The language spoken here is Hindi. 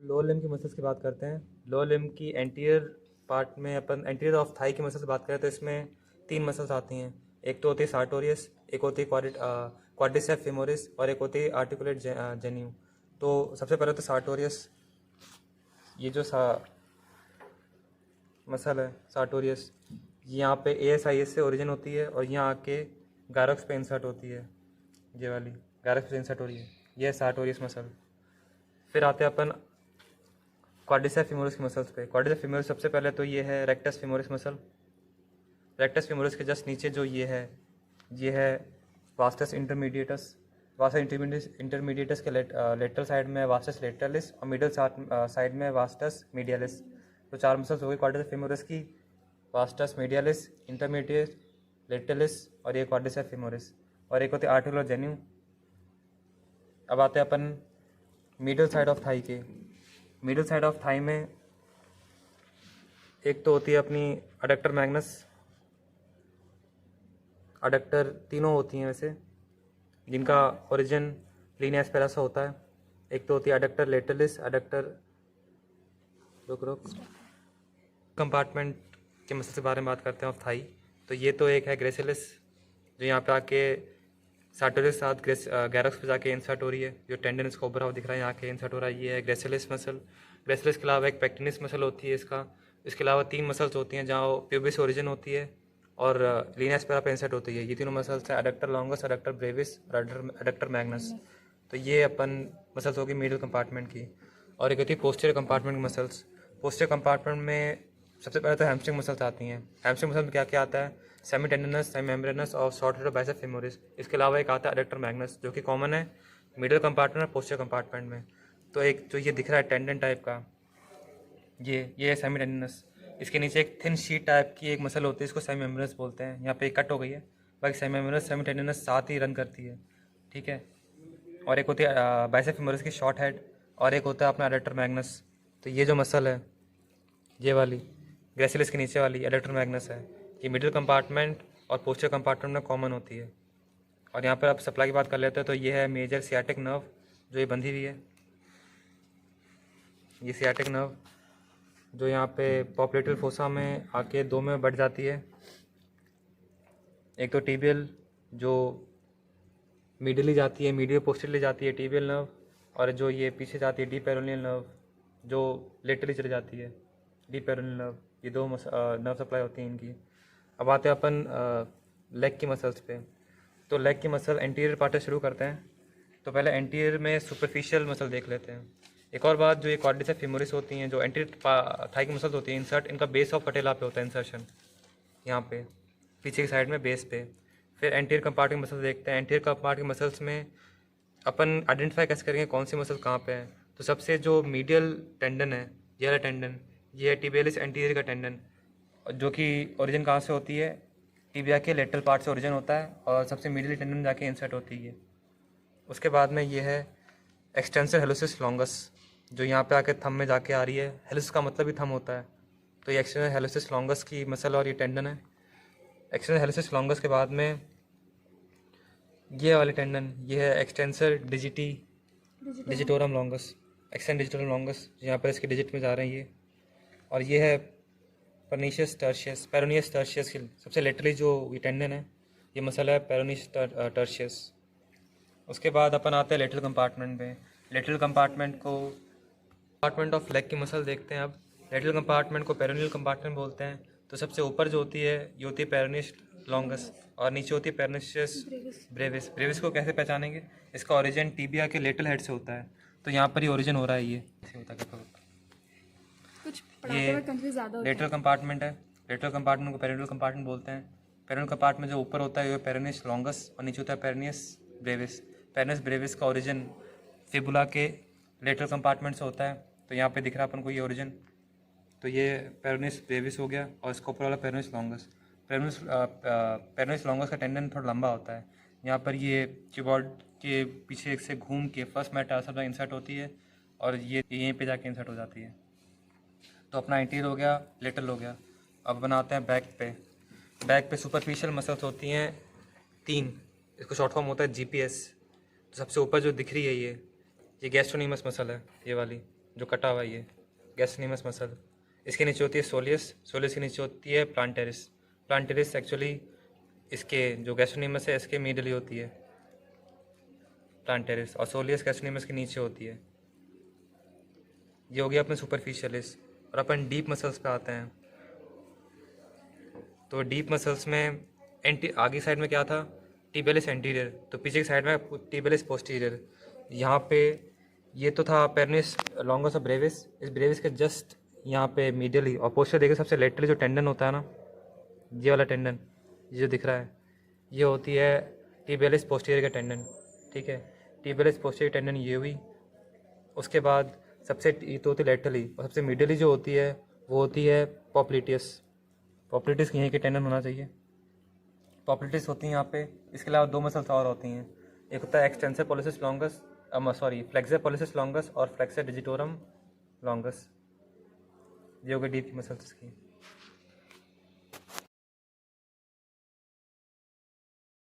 लोअर लिम्ब की मसल्स की बात करते हैं। लोअर लिम्ब की एंटीरियर पार्ट में अपन एंटीरियर ऑफ थाई की मसल्स की बात करें तो इसमें 3 मसल्स आती हैं। एक तो होती है सार्टोरियस, एक होती है क्वाड्रिसेप फेमोरिस और एक होती है आर्टिकुलेट जेन्यू। तो सबसे पहले तो सार्टोरियस, ये जो मसल है सार्टोरियस, ये यहाँ पे ASIS से ओरिजिन होती है और यहाँ आके गायरक्स पे इंसर्ट होती है। ये वाली गायरक्स पे इंसर्ट हो रही है, ये है सार्टोरियस मसल। फिर आते हैं अपन क्वाड्रिसेप फेमोरिस की मसल्स पे। क्वाड्रिसेप फेमोरिस सबसे पहले तो ये है rectus femoris muscle. Rectus femoris के जस्ट नीचे जो ये है वास्टस इंटरमीडिएटस। वास्टस इंटरमीडिएटस के लेटरल साइड में वास्टस लेटरलिस और मिडल साइड में वास्टस मीडियलिस। तो 4 मसल्स हो गई क्वाड्रिसेप फेमोरिस की, वास्टस मीडियलिस, इंटरमीडिएट, लेटरलिस और ये क्वाड्रिसेप फेमोरिस। और एक होती है आर्टिकुलर जेन्यू। अब आते हैं अपन मिडल साइड ऑफ थाई के। मिडल साइड ऑफ थाई में एक तो होती है अपनी अडक्टर मैग्नस, अडक्टर तीनों होती हैं वैसे, जिनका ओरिजिन लीनिया एस्पेरासा होता है। एक तो होती है अडक्टर लेटरलिस, अडक्टर रुक कंपार्टमेंट के मसल के बारे में बात करते हैं ऑफ थाई। तो ये तो एक है ग्रेसिलिस, जो यहाँ पे आके सार्टोरियस के साथ गैरक्स पे जाके इंसर्ट हो रही है। जो टेंडन इसका ऊपर दिख रहा है यहाँ के इंसर्ट हो रहा है, ये है ग्रेसिलिस मसल। ग्रेसिलिस के अलावा एक पेक्टिनिस मसल होती है इसका। इसके अलावा 3 मसल्स होती हैं जहाँ प्यूबिस ओरिजिन होती है और लीनिया एस्पेरा पे इंसर्ट होती है। ये तीनों मसल्स हैं अडक्टर लॉन्गस, अडक्टर ब्रेविस और अडक्टर मैग्नस। तो ये अपन मसल्स होगी मिडिल कंपार्टमेंट की। और एक होती है पोस्टीरियर कंपार्टमेंट की मसल्स। पोस्टीरियर कंपार्टमेंट में सबसे पहले तो हैमस्ट्रिंग मसल्स आती हैं। हैमस्ट्रिंग मसल में क्या क्या आता है? सेमी टेंडनस, सेमी मेम्ब्रेनस और शॉर्ट हेड बाइसेप फेमोरिस। इसके अलावा एक आता है अडक्टर मैग्नस, जो कि कॉमन है मिडिल कंपार्टमेंट और पोस्टीरियर कंपार्टमेंट में। तो एक जो ये दिख रहा है टेंडन टाइप का, ये है सेमी टेंडनस। इसके नीचे एक थिन शीट टाइप की एक मसल होती है, इसको सेमी मेम्ब्रेनस बोलते हैं। यहाँ पे एक कट हो गई है, बाकी सेमी मेम्ब्रेनस सेमी टेंडनस साथ ही रन करती है, ठीक है। और एक होती है बाइसेप फेमोरिस की शॉर्ट हेड और एक होता है अपना अडक्टर मैग्नस। तो ये जो मसल है, ये वाली ग्रेसिलिस के नीचे वाली अडक्टर मैग्नस है, ये मिडिल कंपार्टमेंट और पोस्टीरियर कंपार्टमेंट में कॉमन होती है। और यहाँ पर आप सप्लाई की बात कर लेते हैं तो ये है मेजर सियाटिक नर्व, जो ये बंधी हुई है। ये सियाटिक नर्व जो यहाँ पे पॉपलेटल फोसा में आके 2 में बढ़ जाती है। एक तो टीबियल जो मिडिली जाती है, मीडियल पोस्टीरियरली जाती है टीबियल नर्व, और जो ये पीछे जाती है डीप पेरोनियल नर्व जो लेटरली चली जाती है, डीप पेरोनियल नर्व। ये 2 नर्व सप्लाई होती हैं इनकी। अब आते हैं अपन लेग की मसल्स पे। तो लेग की मसल एंटीरियर पार्ट से शुरू करते हैं। तो पहले एंटीरियर में सुपरफिशियल मसल देख लेते हैं। एक और बात, जो ये क्वाड्रिसेप फेमोरिस होती हैं, जो एंटीरियर थाई की मसल्स होती हैं, इंसर्ट इनका बेस ऑफ पटेला पे होता है, इंसर्शन यहाँ पे पीछे की साइड में बेस पे। फिर एंटीरियर कंपार्ट की मसल्स देखते हैं। एंटीरियर कंपार्ट की मसल्स में अपन आइडेंटिफाई कैसे करेंगे कौन सी मसल कहाँ पे है? तो सबसे जो मीडियल टेंडन है, ये वाला टेंडन, ये है टिबियालिस एंटीरियर का टेंडन, जो कि ओरिजिन कहाँ से होती है? टिबिया के लेटरल पार्ट से ओरिजिन होता है और सबसे मीडियल टेंडन जाके इंसर्ट होती है। उसके बाद में ये है एक्सटेंसर हेलुसिस लॉन्गस, जो यहाँ पे आके थंब में जाके आ रही है। हेलुसिस का मतलब ही थंब होता है, तो ये एक्सटेंसर हेलुसिस लॉन्गस की मसल और ये टेंडन है। एक्सटेंसर हेलुसिस लॉन्गस के बाद में ये वाले टेंडन, ये है extensor digitorum longus, extensor digitorum longus, यहाँ पर इसके डिजिट में जा रहे हैं ये। और ये है पेरोनियस टर्शियस की सबसे लेटरली जो ये टेंडन है, ये मसल है पेरोनियस टर्शियस। उसके बाद अपन आते हैं लेटरल कंपार्टमेंट पे। लेटरल कंपार्टमेंट ऑफ लेग की मसल देखते हैं। अब लेटरल कंपार्टमेंट को पेरोनियल कंपार्टमेंट बोलते हैं। तो सबसे ऊपर जो होती है ये होती है पेरोनियस लॉन्गस और नीचे होती है पेरोनियस ब्रेविस। ब्रेविस को कैसे पहचानेंगे? इसका ओरिजिन टीबिया के लेटरल हेड से होता है, तो यहाँ पर ही ओरिजिन हो रहा है। ये होता है कुछ ये लेटरल कंपार्टमेंट है। लेटरल कंपार्टमेंट को पेरिनियल कंपार्टमेंट बोलते हैं। पेरिनियल कंपार्टमेंट जो ऊपर होता है वो पेरोनियस लॉन्गस और नीचे होता है पेरोनियस ब्रेविस। पेरोनियस ब्रेविस का ओरिजिन फिबुला के लेटरल कंपार्टमेंट से होता है, तो यहाँ पे दिख रहा है अपन को ये ओरिजिन। तो ये पेरोनियस ब्रेविस हो गया और इसका ऊपर वाला पेरोनियस लॉन्गस। पेरोनियस लॉन्गस का टेंडन थोड़ा लंबा होता है। यहाँ पर ये चिबॉल्ड के पीछे से घूम के फर्स्ट मेटाटार्सल में इंसर्ट होती है और ये यहीं पे जाके इंसर्ट हो जाती है। तो अपना एंटीरियर हो गया, लेटरल हो गया। अब बनाते हैं बैक पे। बैक पे सुपरफिशियल मसल्स होती हैं 3, इसको शॉर्ट फॉर्म होता है GPS। तो सबसे ऊपर जो दिख रही है ये गैस्ट्रोनीमस मसल है, ये वाली। जो कटा हुआ है ये गैस्ट्रोनिमस मसल। इसके नीचे होती है सोलियस, सोलियस के नीचे होती है प्लांटेरिस। प्लांटेरिस एक्चुअली इसके जो गैस्ट्रोनिमस है इसके मीडियली होती है प्लांटेरिस, और सोलियस गैस्ट्रोनिमस के नीचे होती है। ये हो गया अपने सुपरफिशियलिस। और अपन डीप मसल्स पे आते हैं। तो डीप मसल्स में आगे साइड में क्या था, टिबियलिस एंटीरियर, तो पीछे की साइड में टिबियलिस पोस्टीरियर। यहाँ पे ये तो था पेरनिस लॉन्गस और ब्रेविस, इस ब्रेविस के जस्ट यहाँ पे मीडियली, और पोस्टर देखिए सबसे लेटरली जो टेंडन होता है ना, ये वाला टेंडन, ये जो दिख रहा है, ये होती है टिबियलिस पोस्टीरियर का टेंडन। ठीक है, टिबियलिस पोस्टीरियर टेंडन ये हुई। उसके बाद सबसे ये तो होती है लेटरली, और सबसे मीडियली जो होती है वो होती है पॉपलिटियस। पॉपलिटिस यहीं के टेंडन होना चाहिए। पॉपलिटिस होती है यहाँ पे। इसके अलावा दो मसल्स और होती हैं, एक होता है extensor pollicis longus, flexor pollicis longus और फ्लेक्सर डिजिटोरम लॉन्गस। ये हो गई डीप की मसल्स की।